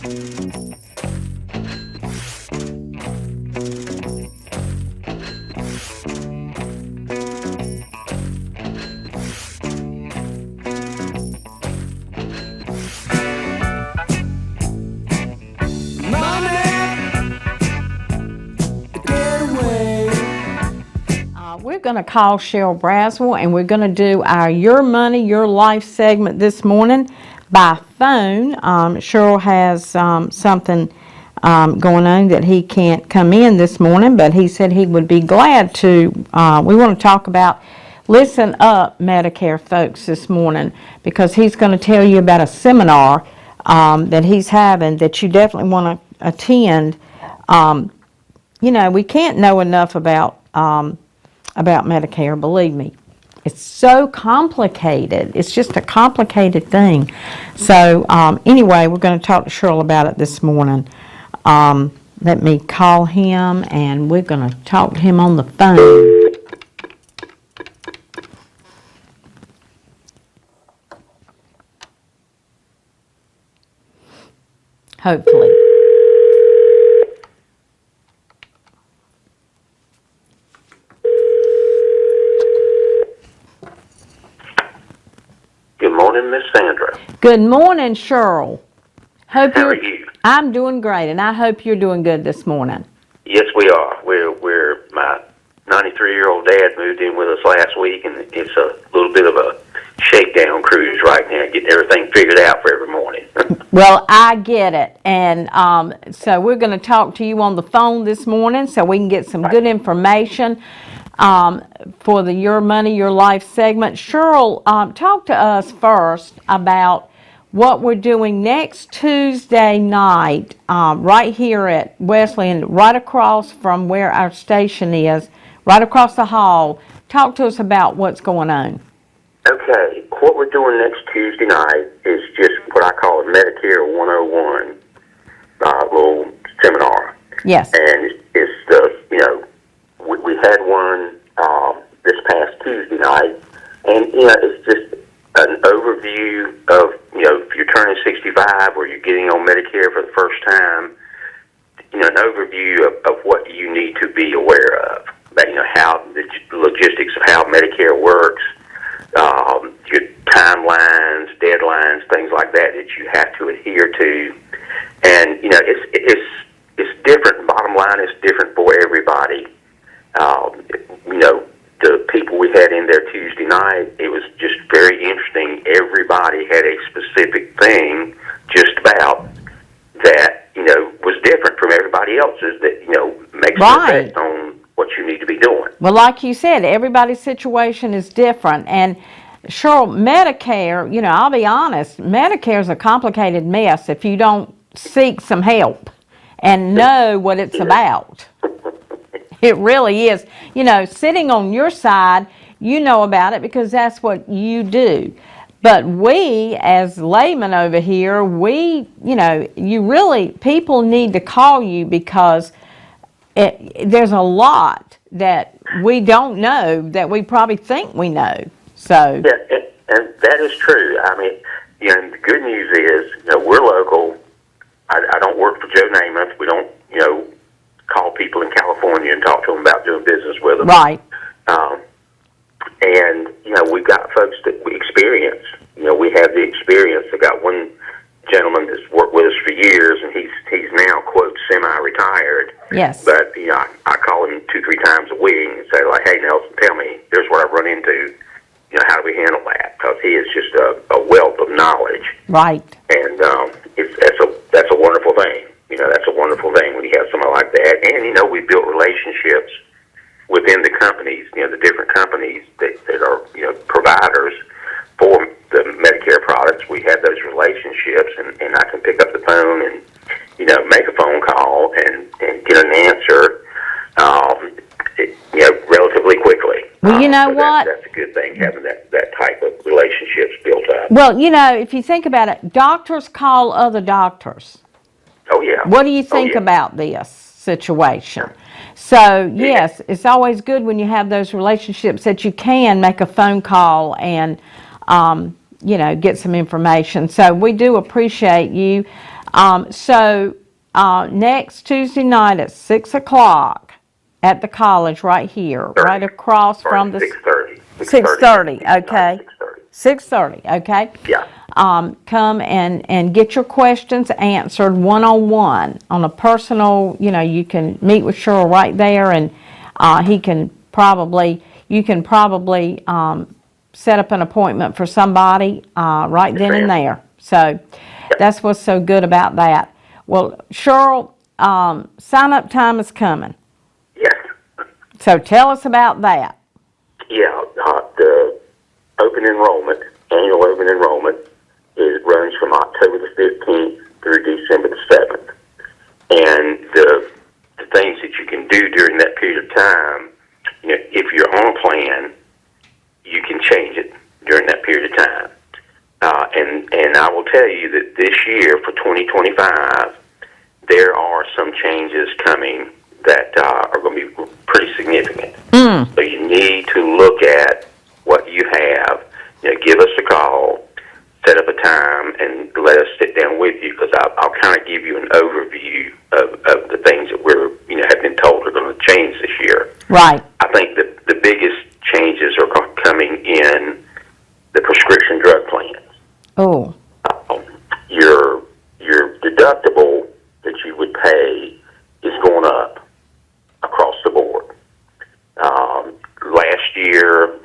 We're going to call Sherrill Braswell, and we're going to do our Your Money, Your Life segment this morning by phone. Sherrill has something going on that he can't come in this morning, but he said he would be glad to. We want to talk about Listen Up, Medicare folks, this morning, because he's going to tell you about a seminar that he's having that you definitely want to attend. You know, we can't know enough about Medicare, believe me. It's so complicated. It's just a complicated thing. So anyway, we're going to talk to Sherrill about it this morning. Let me call him, and we're going to talk to him on the phone. Hopefully. Good morning, Miss Sandra. Good morning, Sherrill. How are you? I'm doing great, and I hope you're doing good this morning. Yes, we are. We're my 93-year-old dad moved in with us last week, and it's a little bit of a shakedown cruise right now, getting everything figured out for every morning. Well, I get it, and so we're going to talk to you on the phone this morning so we can get some good information for the Your Money, Your Life segment. Sherrill, talk to us first about what we're doing next Tuesday night right here at Wesleyan, right across from where our station is, right across the hall. Talk to us about what's going on. Okay, what we're doing next Tuesday night is just what I call a Medicare 101 little seminar. Yes. And it's we had one this past Tuesday night, and it's just an overview of if you're turning 65 or you're getting on Medicare for the first time, an overview of what you need to be aware of. But how the logistics of how Medicare works, your timelines, deadlines, things like that you have to adhere to, and it's different. Bottom line, it's different for everybody. The people we had in there Tuesday night, it was just very interesting. Everybody had a specific thing just about that, was different from everybody else's that, makes an effect on what you need to be doing. Well, like you said, everybody's situation is different. And sure, Medicare, I'll be honest, Medicare is a complicated mess if you don't seek some help and know what it's about. It really is. Sitting on your side, you know about it because that's what you do. But we, as laymen over here, people need to call you because there's a lot that we don't know that we probably think we know. So yeah, and that is true. I mean, and the good news is, we're local. I don't work for Joe Namath. We don't, call people in California and talk to them about doing business with them. Right. And we've got folks that we experience. We have the experience. I got one gentleman that's worked with us for years, and he's now, quote, semi-retired. Yes. But I call him 2-3 times a week and say, like, hey, Nelson, tell me, here's what I've run into. How do we handle that? Because he is just a wealth of knowledge. Right. And that's a wonderful thing. That's a wonderful thing when you have somebody like that. And we built relationships within the companies. The different companies that are providers for the Medicare products. We have those relationships, and I can pick up the phone and make a phone call and get an answer. Relatively quickly. Well, you know what? That's a good thing, having that type of relationships built up. Well, if you think about it, doctors call other doctors. Oh, yeah. What do you think about this situation? So, yes, it's always good when you have those relationships that you can make a phone call and, get some information. So we do appreciate you. So next Tuesday night at 6 o'clock at the college right here, right across from the 6:30. 6:30. Okay. 6:30. 6:30. Okay. Yeah. Come and get your questions answered one-on-one on a personal. You can meet with Sherrill right there, and you can probably set up an appointment for somebody right then and there. So that's what's so good about that. Well, Sherrill, sign-up time is coming. Yes. So tell us about that. Yeah. The annual open enrollment, runs from October the 15th through December the 7th. And the things that you can do during that period of time, if you're on a plan, you can change it during that period of time. And I will tell you that this year, for 2025, there are some changes coming that are going to be pretty significant. So you need to look at what you have. Give us a call, set up a time, and let us sit down with you, because I'll kind of give you an overview of the things that we're have been told are going to change this year. Right. I think that the biggest changes are coming in the prescription drug plans. Oh. Your deductible that you would pay is going up across the board.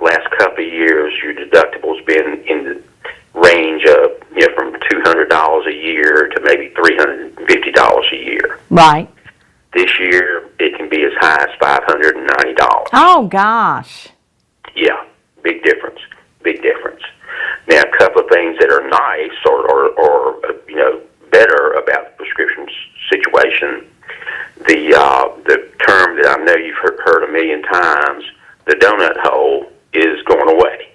Last couple of years, your deductible's been in the range of from $200 a year to maybe $350 a year. Right. This year, it can be as high as $590. Oh gosh. Yeah, big difference. Big difference. Now, a couple of things that are nice or better about the prescription situation. The term that I know you've heard a million times, the donut hole, is going away.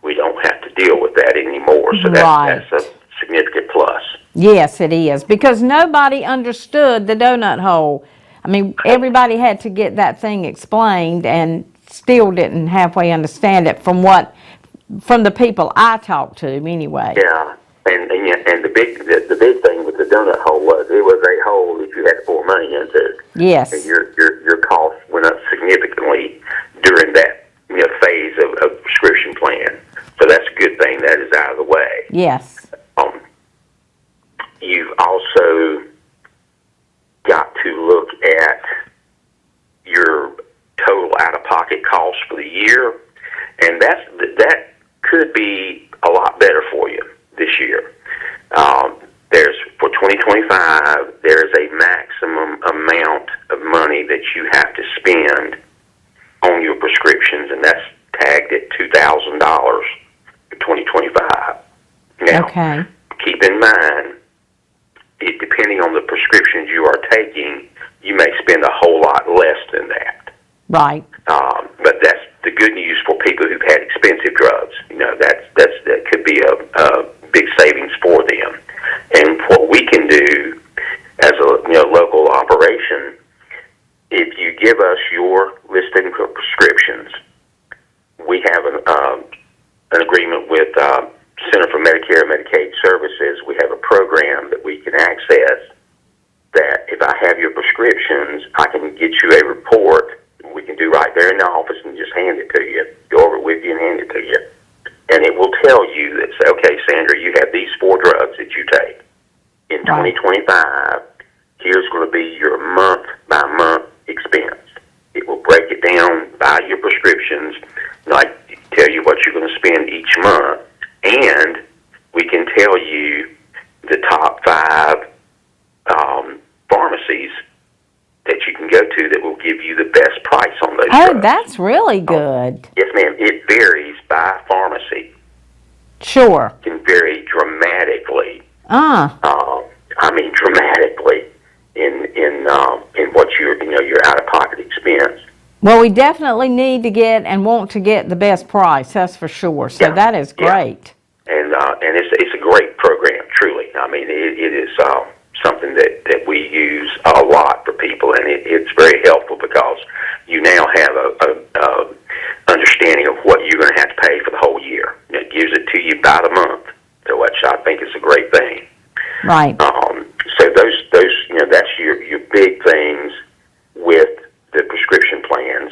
We don't have to deal with that anymore. So that's a significant plus. Yes, it is, because nobody understood the donut hole. I mean, everybody had to get that thing explained, and still didn't halfway understand it from the people I talked to anyway. Yeah, and the big thing with the donut hole was it was a hole that you had to pour money into. Yes. And your costs went up significantly during that phase of prescription plan. So that's a good thing that is out of the way. Yes. You've also got to look at your total out-of-pocket costs for the year, and that could be a lot better for you this year. For 2025, there's a maximum amount of money that you have to spend on your prescriptions, and that's tagged at $2,000 for 2025. Now, Okay. keep in mind, depending on the prescriptions you are taking, you may spend a whole lot less than that. Right. But that's the good news for people who've had expensive drugs. That could be a big savings for them. And what we can do as a local operation, if you give us your listing for prescriptions, we have an agreement with Center for Medicare and Medicaid Services. We have a program that we can access that if I have your prescriptions, I can get you a report we can do right there in the office and just hand it to you, go over it with you and hand it to you. And it will tell you that, say, okay, Sandra, you have these 4 drugs that you take. In 2025, here's going to be your month-by-month expense. It will break it down by your prescriptions, like tell you what you're going to spend each month, and we can tell you the top 5 pharmacies that you can go to that will give you the best price on those drugs. Oh, that's really good. Yes, ma'am. It varies by pharmacy. Sure. It can vary dramatically. Dramatically in what your out-of-pocket expense. Well, we definitely need to get and want to get the best price. That's for sure. So that is great. Yeah. And it's a great program, truly. I mean, it is something that we use a lot for people, and it's very helpful because you now have a understanding of what you're going to have to pay for the whole year. It gives it to you by the month, so which I think is a great thing. Right. big things with the prescription plans.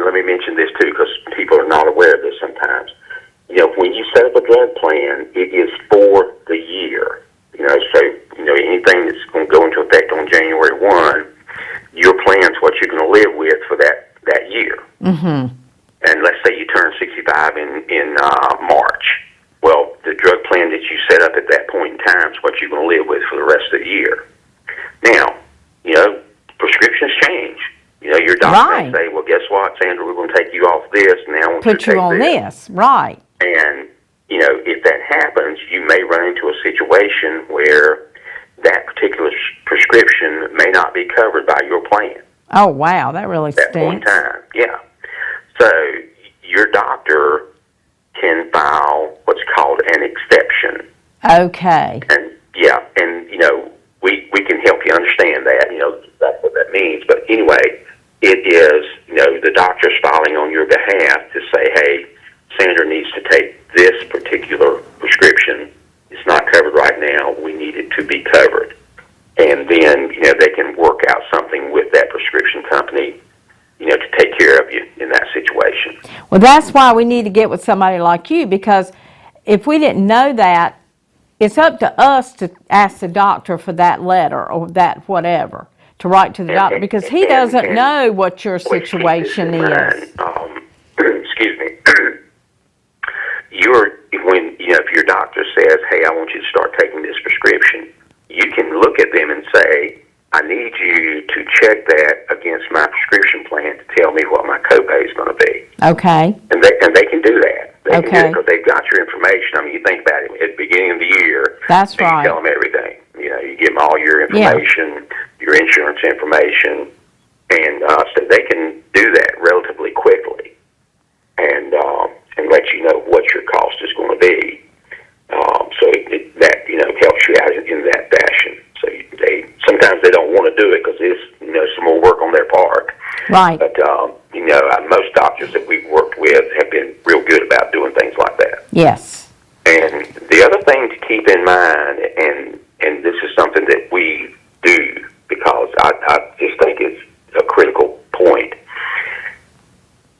Let me mention this too, because people are not aware of this sometimes. When you set up a drug plan, it is for the year. So anything that's going to go into effect on January 1, your plan's what you're going to live with for that year. Mm-hmm. And let's say you turn 65 in March. Well, the drug plan that you set up at that point in time is what you're going to live with for the rest of the year. Now, prescriptions change. Your doctor may say, well, guess what, Sandra, we're going to take you off this, and now I want you to Put you take on this. this, right. And, if that happens, you may run into a situation where that particular prescription may not be covered by your plan. Oh, wow, that really At that point in stinks. time, yeah. So your doctor can file what's called an exception. Okay. And, we can help you understand that, that's what that means. But anyway, it is, the doctor's filing on your behalf to say, hey, Sandra needs to take this particular prescription. It's not covered right now. We need it to be covered. And then, they can work out something with that prescription company, to take care of you in that situation. Well, that's why we need to get with somebody like you, because if we didn't know that, it's up to us to ask the doctor for that letter or that whatever, to write to the doctor, because he doesn't know what your situation is. Excuse me. If your doctor says, hey, I want you to start taking this prescription, you can look at them and say, I need you to check that against my prescription plan to tell me what my copay is going to be. Okay. And they can do that. They can do Okay. it because they've got your information. I mean, you think about it, at the beginning of the year, That's you right. tell them everything. You give them all your information, your insurance information, and so they can do that relatively quickly and let you know what your cost is going to be. So that helps you out in that fashion. So sometimes they don't want to do it because it's some more work on their part. Right. But most doctors that we've worked with have been real good about doing things like that. Yes. And the other thing to keep in mind, and this is something that we do because I just think it's a critical point.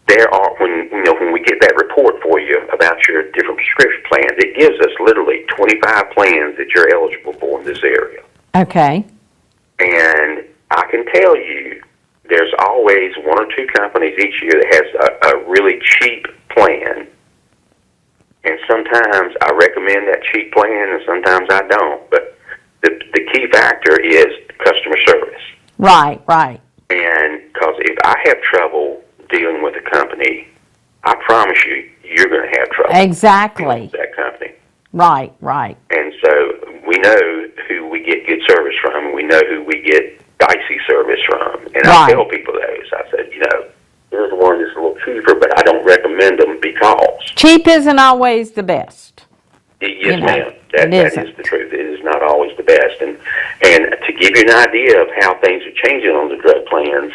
There are when we get that report for you about your different prescription plans, it gives us literally 25 plans that you're eligible for in this area. Okay. And I can tell you, there's always one or two companies each year that has a really cheap plan. And sometimes I recommend that cheap plan, and sometimes I don't. But the key factor is customer service. Right, right. And because if I have trouble dealing with a company, I promise you, you're going to have trouble. Exactly. Dealing with that company. Right, right. And so we know who we get good service from, and we know who we get dicey service from. And I tell people those. I said, here's the one that's a little cheaper, but I don't recommend them because. Cheap isn't always the best. Yes, ma'am. That isn't. is the truth. It is not always the best. And to give you an idea of how things are changing on the drug plans,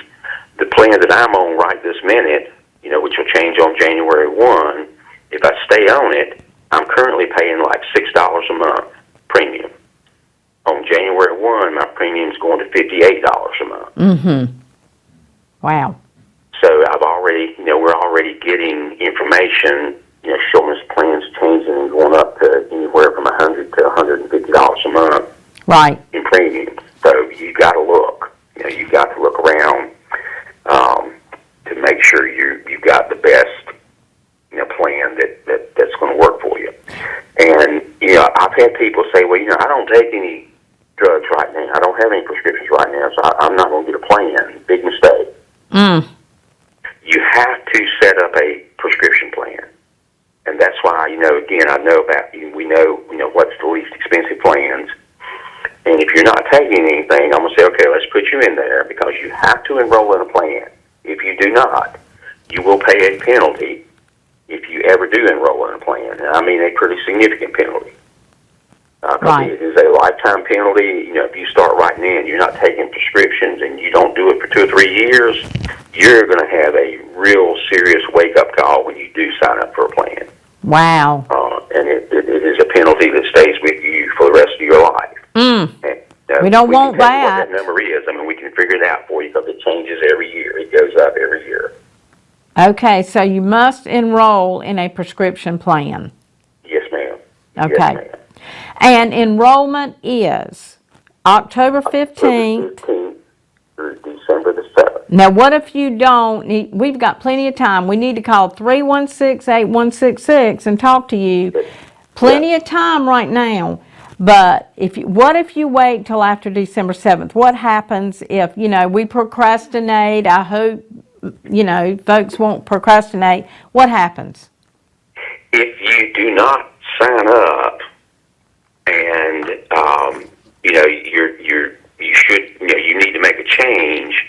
the plan that I'm on right this minute, which will change on January 1, if I stay on it, I'm currently paying like $6 a month premium. On January 1, my premium is going to $58 a month. Mm-hmm. Wow. So I've already, we're already getting information, showing us plans changing and going up to anywhere from $100 to $150 a month. Right. In premiums. So you've got to look. You've got to look around to make sure you've got the best plan that's going to work for you. And I've had people say, well, I don't take any drugs right now. I don't have any prescriptions right now, so I'm not going to get a plan. Big mistake. You have to set up a prescription plan. And that's why, again, I know about we know what's the least expensive plans. And if you're not taking anything, I'm going to say, okay, let's put you in there because you have to enroll in a plan. If you do not, you will pay a penalty if you ever do enroll in a plan. And I mean a pretty significant penalty. Right. It is a lifetime penalty. If you start writing in, you're not taking prescriptions and you don't do it for 2 or 3 years, you're going to have a real serious wake-up call when you do sign up for a plan. Wow. And it is a penalty that stays with you for the rest of your life. We don't want can tell you what that. that number is. I mean, we can figure it out for you because it changes every year. It goes up every year. Okay, so you must enroll in a prescription plan. Yes, ma'am. Okay. Yes, ma'am. And enrollment is October 15th. 15th through December the 7th. Now, what if you don't need, we've got plenty of time. We need to call 316-8166 and talk to you. Plenty of time right now. But what if you wait till after December 7th? What happens if, we procrastinate? I hope, folks won't procrastinate. What happens? If you do not sign up and, you need to make a change,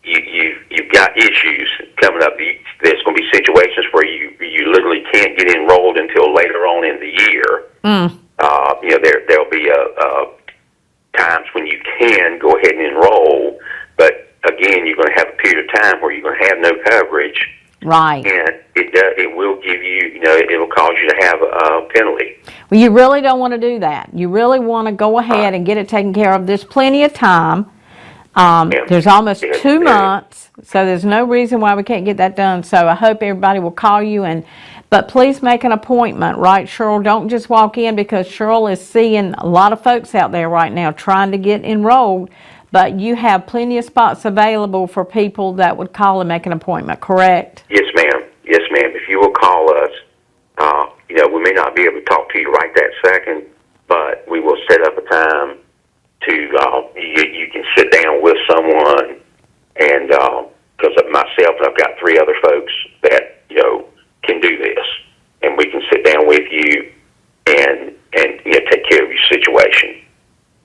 you've got issues coming up. There's going to be situations where you literally can't get enrolled until later on in the year. There'll be times when you can go ahead and enroll, but again, you're going to have a period of time where you're going to have no coverage. Right. And it will give you, it will cause you to have a penalty. Well, you really don't want to do that. You really want to go ahead and get it taken care of. There's plenty of time. There's almost 2 months, so there's no reason why we can't get that done. So I hope everybody will call you, but please make an appointment, right, Sherrill? Don't just walk in, because Sherrill is seeing a lot of folks out there right now trying to get enrolled, but you have plenty of spots available for people that would call and make an appointment, correct? Yes, ma'am. Yes, ma'am. If you will call us, we may not be able to talk to you right that second, but we will set up a time to you can sit down with someone, and because myself and I've got 3 other folks that can do this, and we can sit down with you and take care of your situation.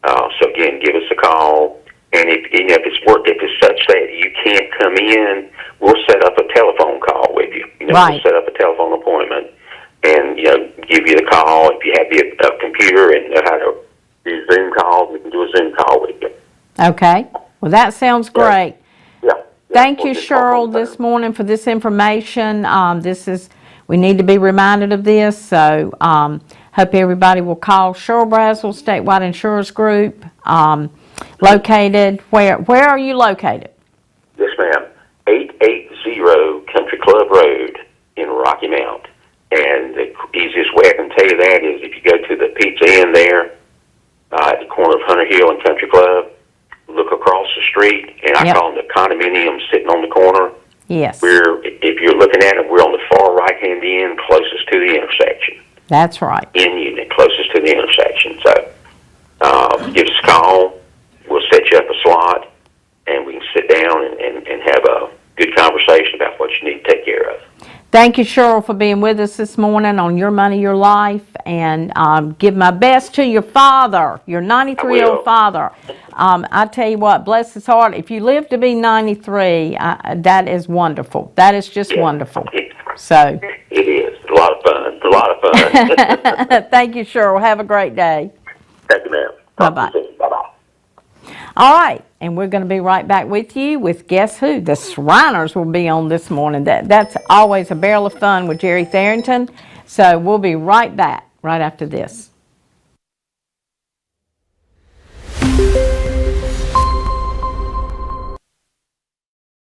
So again, give us a call, and if it's such that you can't come in, we'll set up a telephone call with you. Right. We'll set up a telephone appointment, and give you the call. If you have a computer and know how to do Zoom calls, we can do a Zoom call with you. Okay. Well, that sounds great. Yeah. Thank you, Sherrill, this morning for this information. We need to be reminded of this, so hope everybody will call Sherrill Braswell Statewide Insurance Group. Located, where are you located? Yes, ma'am. 880 Country Club Road in Rocky Mount. And the easiest way I can tell you that is if you go to the Pizza Inn there, at the corner of Hunter Hill and Country Club, look across the street, and I call them the condominium sitting on the corner. Yes. If you're looking at it, we're on the far right-hand end, closest to the intersection. That's right. In unit, closest to the intersection. So give us a call. We'll set you up a slot, and we can sit down and have a good conversation about what you need to take care of. Thank you, Sherrill, for being with us this morning on Your Money, Your Life, and give my best to your father, your 93-year-old father. I tell you what, bless his heart, if you live to be 93, that is wonderful. That is just wonderful. So it is. A lot of fun. Thank you, Sherrill. Have a great day. Thank you, ma'am. Bye-bye. Bye-bye. All right, and we're going to be right back with you with Guess Who? The Shriners will be on this morning. That's always a barrel of fun with Jerry Tharrington. So we'll be right back right after this.